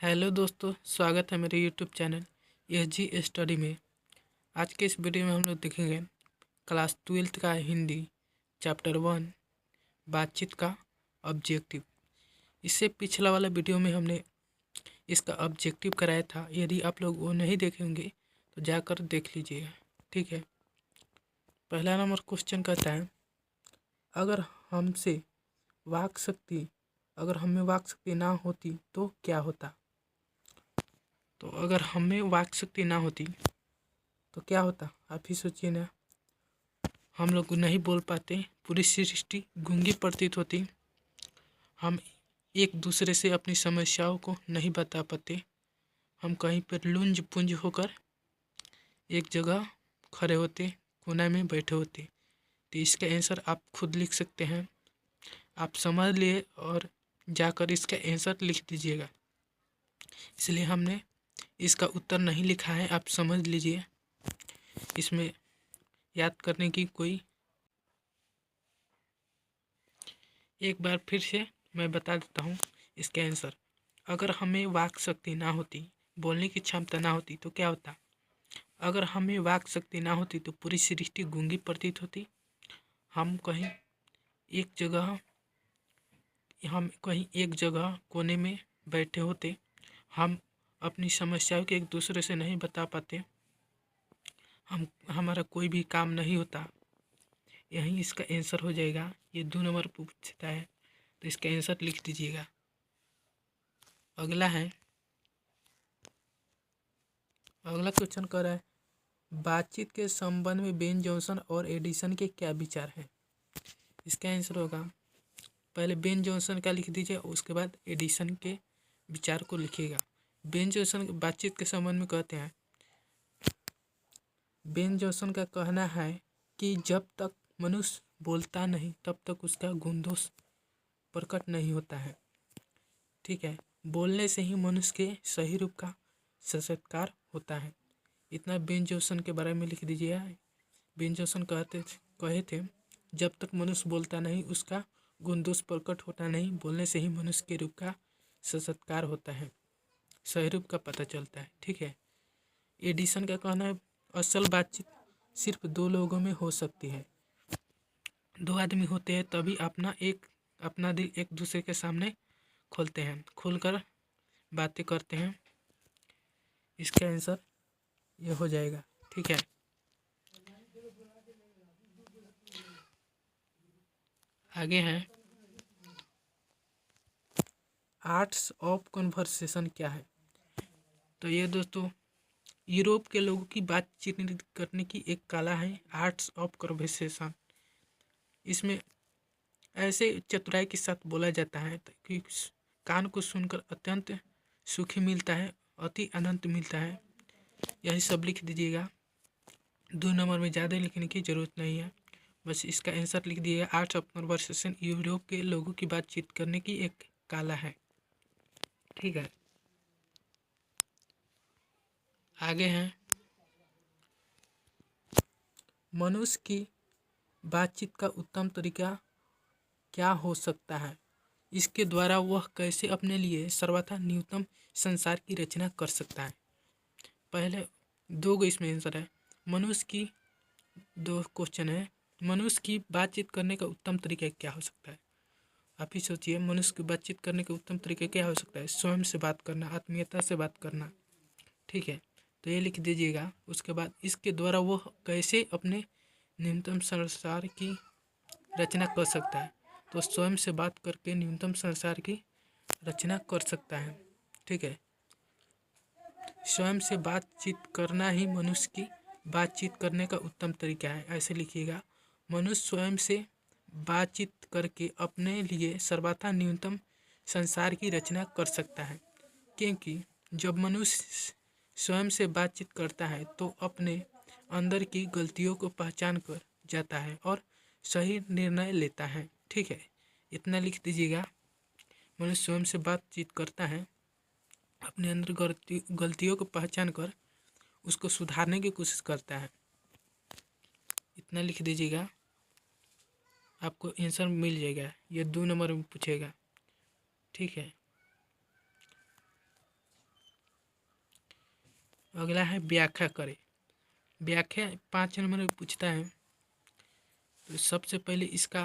Hello दोस्तों, स्वागत है मेरे YouTube channel S G study में। आज के इस वीडियो में हम लोग देखेंगे क्लास 12th का हिंदी चैप्टर 1 बातचीत का ऑब्जेक्टिव। इससे पिछला वाला वीडियो में हमने इसका ऑब्जेक्टिव कराया था। यदि आप लोग वो नहीं देखेंगे तो जाकर देख लीजिएगा, ठीक है। पहला नंबर क्वेश्चन कहता है, अगर हमसे वाक शक्ति अगर हमें वाक शक्ति ना होती तो क्या होता। तो अगर हमें वाक शक्ति ना होती तो क्या होता, आप ही सोचिए ना। हम लोग नहीं बोल पाते, पूरी सृष्टि गूंगी प्रतीत होती, हम एक दूसरे से अपनी समस्याओं को नहीं बता पाते, हम कहीं पर लुंज पुंज होकर एक जगह खड़े होते, कोना में बैठे होते। तो इसका आंसर आप खुद लिख सकते हैं, आप समझ लिए और जाकर इसका आंसर लिख दीजिएगा। इसलिए हमने इसका उत्तर नहीं लिखा है, आप समझ लीजिए। इसमें याद करने की कोई, एक बार फिर से मैं बता देता हूँ इसके आंसर। अगर हमें वाक शक्ति ना होती, बोलने की क्षमता ना होती तो क्या होता। अगर हमें वाक शक्ति ना होती तो पूरी सृष्टि गूंगी प्रतीत होती, हम कहीं एक जगह कोने में बैठे होते, हम अपनी समस्याओं के एक दूसरे से नहीं बता पाते, हमारा कोई भी काम नहीं होता। यही इसका आंसर हो जाएगा। ये 2 नंबर पूछता है तो इसका आंसर लिख दीजिएगा। अगला क्वेश्चन कर रहा है, बातचीत के संबंध में बेन जॉनसन और एडिसन के क्या विचार हैं। इसका आंसर होगा, पहले बेन जॉनसन का लिख दीजिए, उसके बाद एडिसन के विचार को लिखिएगा। बेन जॉनसन बातचीत के संबंध में कहते हैं, बेन जॉनसन का कहना है कि जब तक मनुष्य बोलता नहीं तब तक उसका गुण दोष प्रकट नहीं होता है, ठीक है। बोलने से ही मनुष्य के सही रूप का साक्षात्कार होता है। इतना बेन जॉनसन के बारे में लिख दीजिए। बेन जॉनसन कहे थे, जब तक मनुष्य बोलता नहीं उसका गुण दोष प्रकट होता नहीं, बोलने से ही मनुष्य के रूप का साक्षात्कार होता है, सही रूप का पता चलता है, ठीक है। एडिसन का कहना है, असल बातचीत सिर्फ 2 लोगों में हो सकती है। 2 आदमी होते हैं तभी अपना दिल एक दूसरे के सामने खोलते हैं, खुलकर बातें करते हैं। इसका आंसर ये हो जाएगा, ठीक है। आगे हैं, आर्ट्स ऑफ कन्वर्सेशन क्या है। तो ये दोस्तों यूरोप के लोगों की बातचीत करने की एक कला है, आर्ट्स ऑफ कन्वर्सेशन। इसमें ऐसे चतुराई के साथ बोला जाता है कि कान को सुनकर अत्यंत सुखी मिलता है, अति आनंद मिलता है। यही सब लिख दीजिएगा। 2 नंबर में ज़्यादा लिखने की ज़रूरत नहीं है, बस इसका आंसर लिख दिएगा। आर्ट्स ऑफ कन्वर्सेशन यूरोप के लोगों की बातचीत करने की एक कला है, ठीक है। आगे हैं, मनुष्य की बातचीत का उत्तम तरीका क्या हो सकता है, इसके द्वारा वह कैसे अपने लिए सर्वथा न्यूनतम संसार की रचना कर सकता है। पहले 2 इसमें आंसर है। मनुष्य की 2 क्वेश्चन है, मनुष्य की बातचीत करने का उत्तम तरीका क्या हो सकता है। आप ही सोचिए, मनुष्य की बातचीत करने का उत्तम तरीका क्या हो सकता है। स्वयं से बात करना, आत्मीयता से बात करना, ठीक है। तो ये लिख दीजिएगा। उसके बाद इसके द्वारा वह कैसे अपने न्यूनतम संसार की रचना कर सकता है। तो स्वयं से बात करके न्यूनतम संसार की रचना कर सकता है, ठीक है। स्वयं से बातचीत करना ही मनुष्य की बातचीत करने का उत्तम तरीका है, ऐसे लिखिएगा। मनुष्य स्वयं से बातचीत करके अपने लिए सर्वथा न्यूनतम संसार की रचना कर सकता है, क्योंकि जब मनुष्य स्वयं से बातचीत करता है तो अपने अंदर की गलतियों को पहचान कर जाता है और सही निर्णय लेता है, ठीक है। इतना लिख दीजिएगा। मनुष्य स्वयं से बातचीत करता है, अपने अंदर गलतियों को पहचान कर उसको सुधारने की कोशिश करता है। इतना लिख दीजिएगा, आपको आंसर मिल जाएगा। ये 2 नंबर में पूछेगा, ठीक है। अगला है व्याख्या करें। व्याख्या 5 नंबर में पूछता है। तो सबसे पहले इसका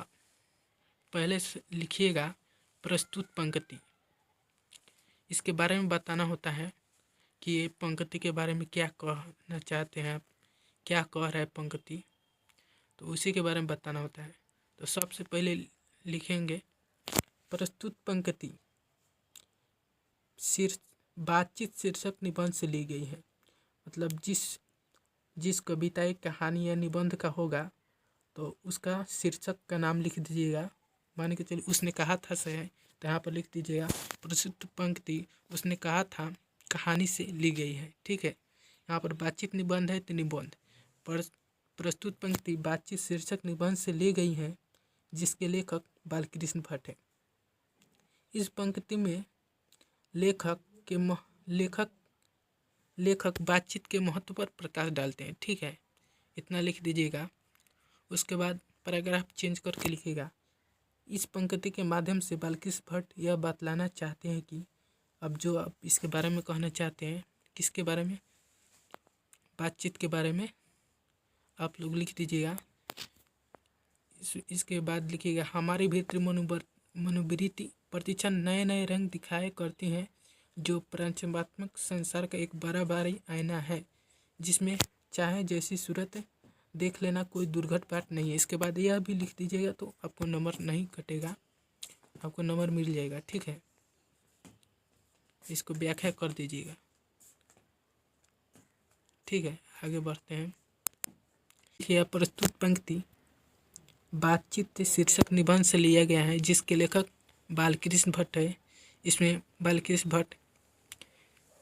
पहले से लिखिएगा प्रस्तुत पंक्ति। इसके बारे में बताना होता है कि ये पंक्ति के बारे में क्या कहना चाहते हैं आप, क्या कह रहा है पंक्ति, तो उसी के बारे में बताना होता है। तो सबसे पहले लिखेंगे प्रस्तुत पंक्ति बातचीत शीर्षक निबंध से ली गई है। मतलब जिस कविता, कहानी या निबंध का होगा तो उसका शीर्षक का नाम लिख दीजिएगा। मान के चलिए उसने कहा था से है, तो यहाँ पर लिख दीजिएगा प्रस्तुत पंक्ति उसने कहा था कहानी से ली गई है। ठीक है, यहाँ पर बातचीत निबंध है तो निबंध, प्रस्तुत पंक्ति बातचीत शीर्षक निबंध से ली गई है जिसके लेखक बालकृष्ण भट्ट है। इस पंक्ति में लेखक बातचीत के महत्व पर प्रकाश डालते हैं। ठीक है, इतना लिख दीजिएगा। उसके बाद पैराग्राफ चेंज करके लिखिएगा इस पंक्ति के माध्यम से बालकृष्ण भट्ट यह बतलाना चाहते हैं कि अब जो आप इसके बारे में कहना चाहते हैं, किसके बारे में, बातचीत के बारे में आप लोग लिख दीजिएगा। इसके बाद लिखिएगा हमारी भीतरी मनोवृत्ति प्रतिक्षण नए नए रंग दिखाए करती हैं जो प्रपंचात्मक संसार का एक बड़ा भारी आईना है जिसमें चाहे जैसी सूरत देख लेना कोई दुर्घट बात नहीं है। इसके बाद यह भी लिख दीजिएगा तो आपको नंबर नहीं कटेगा, आपको नंबर मिल जाएगा। ठीक है, इसको व्याख्या कर दीजिएगा। ठीक है, आगे बढ़ते हैं। यह प्रस्तुत पंक्ति बातचीत शीर्षक निबंध से लिया गया है जिसके लेखक बालकृष्ण भट्ट है। इसमें बालकृष्ण भट्ट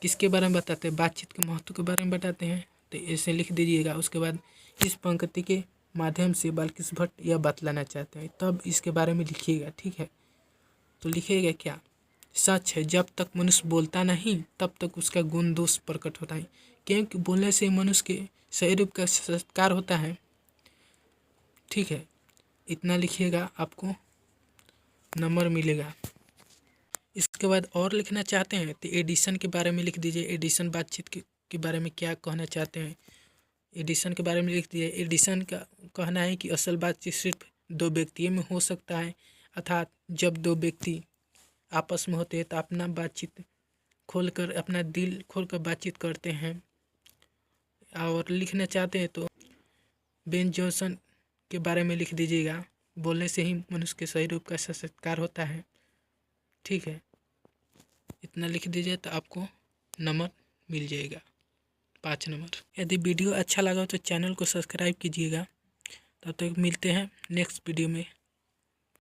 किसके बारे में बताते हैं, बातचीत के महत्व के बारे में बताते हैं, तो ऐसे लिख दीजिएगा। उसके बाद इस पंक्ति के माध्यम से बालकृष्ण भट्ट यह बतलाना चाहते हैं, तब इसके बारे में लिखिएगा। ठीक है, तो लिखिएगा क्या, सच है जब तक मनुष्य बोलता नहीं तब तक उसका गुण दोष प्रकट होता है, क्योंकि बोलने से मनुष्य के सही रूप का सत्कार होता है। ठीक है, इतना लिखिएगा, आपको नंबर मिलेगा। इसके बाद और लिखना चाहते हैं तो एडिशन के बारे में लिख दीजिए। एडिशन बातचीत के बारे में क्या कहना चाहते हैं, एडिशन के बारे में लिख दीजिए। एडिशन का कहना है कि असल बातचीत सिर्फ दो व्यक्तियों में हो सकता है, अर्थात जब दो व्यक्ति आपस में होते हैं तो अपना बातचीत खोलकर, अपना दिल खोलकर बातचीत करते हैं। और लिखना चाहते हैं तो बेन जॉनसन के बारे में लिख दीजिएगा, बोलने से ही मनुष्य के सही रूप का साक्षात्कार होता है। ठीक है, इतना लिख दीजिए तो आपको नंबर मिल जाएगा, 5 नंबर। यदि वीडियो अच्छा लगा तो चैनल को सब्सक्राइब कीजिएगा। तब तक मिलते हैं नेक्स्ट वीडियो में।